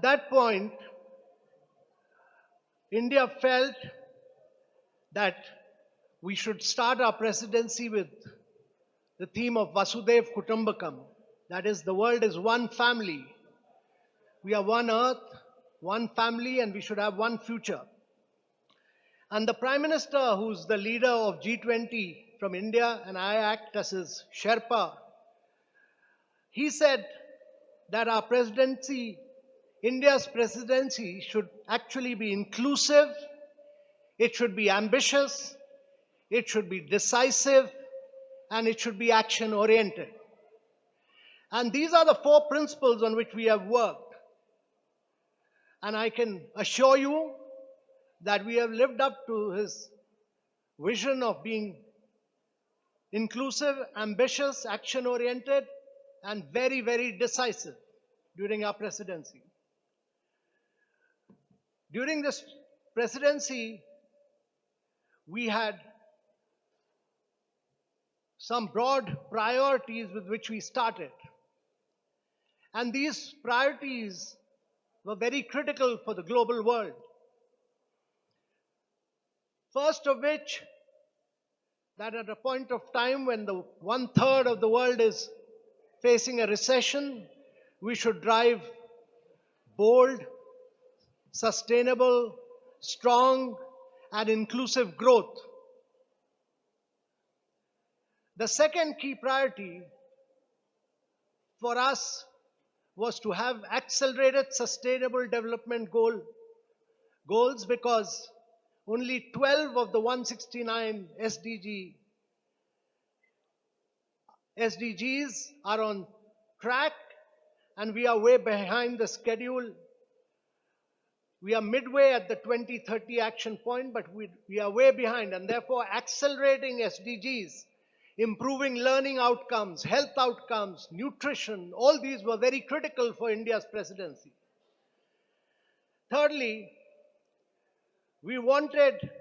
that point, India felt that we should start our presidency with the theme of Vasudev Kutumbakam. That is, the world is one family. We are one earth, one family, and we should have one future. And the Prime Minister, who's the leader of G20 from India, and I act as his Sherpa, he said that our presidency, India's presidency, should actually be inclusive, it should be ambitious, it should be decisive, and it should be action oriented. And these are the four principles on which we have worked. And I can assure you that we have lived up to his vision of being inclusive, ambitious, action oriented, and very, very decisive during our presidency. During this presidency, we had some broad priorities with which we started. And these priorities were very critical for the global world. First of which, that at a point of time when the 1/3 of the world is facing a recession, we should drive bold, sustainable, strong, and inclusive growth. The second key priority for us was to have accelerated sustainable development goals, because only 12 of the 169 SDGs are on track, and we are way behind the schedule. We are midway at the 2030 action point, but we are way behind, and therefore accelerating SDGs, improving learning outcomes, health outcomes, nutrition, all these were very critical for India's presidency. Thirdly, we wanted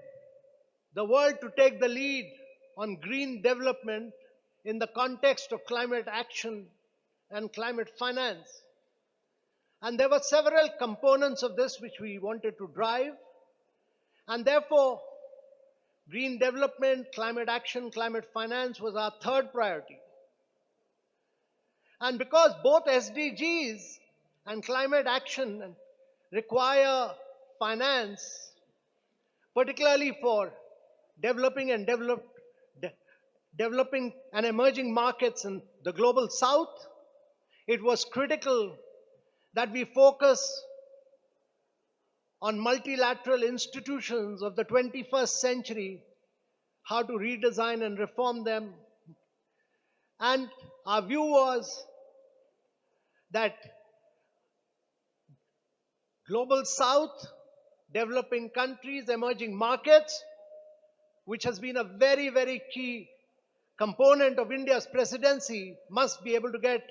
the world to take the lead on green development in the context of climate action and climate finance. And there were several components of this which we wanted to drive, and therefore green development, climate action, climate finance was our third priority. And because both SDGs and climate action require finance, particularly for developing and emerging markets in the global south, it was critical that we focus on multilateral institutions of the 21st century, how to redesign and reform them. And our view was that global south, developing countries, emerging markets, which has been a very, very key component of India's presidency, must be able to get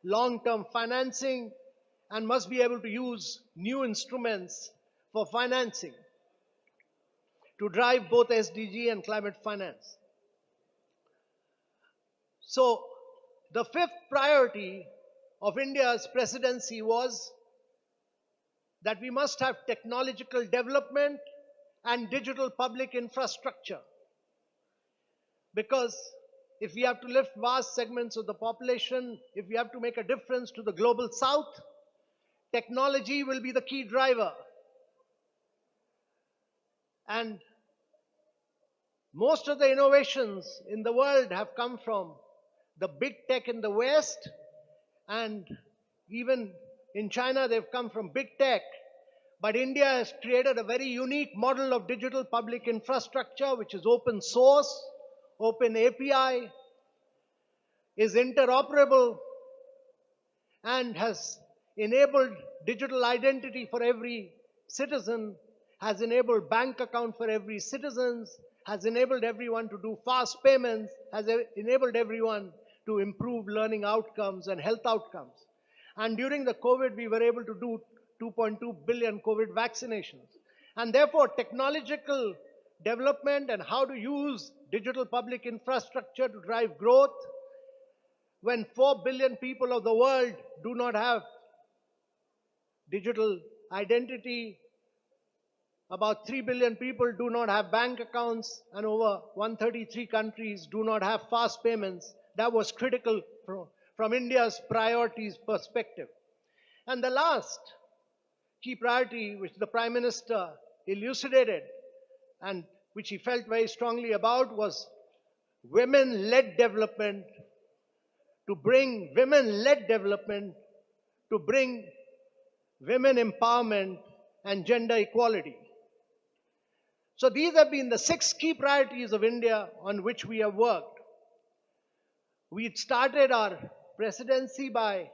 long-term financing and must be able to use new instruments for financing to drive both SDG and climate finance. So the fifth priority of India's presidency was that we must have technological development and digital public infrastructure. Because if we have to lift vast segments of the population, if we have to make a difference to the global south, technology will be the key driver. And most of the innovations in the world have come from the big tech in the West, and even in China they've come from big tech. But India has created a very unique model of digital public infrastructure, which is open source, open API, is interoperable, and has enabled digital identity for every citizen, has enabled bank account for every citizen, has enabled everyone to do fast payments, has enabled everyone to improve learning outcomes and health outcomes. And during the COVID, we were able to do 2.2 billion COVID vaccinations. And therefore, technological development and how to use digital public infrastructure to drive growth, when 4 billion people of the world do not have digital identity. About 3 billion people do not have bank accounts, and over 133 countries do not have fast payments. That was critical from India's priorities perspective. And the last key priority, which the Prime Minister elucidated and which he felt very strongly about, was women-led development, to bring women-led development, to bring women empowerment and gender equality. So these have been the 6 key priorities of India on which we have worked. We started our presidency by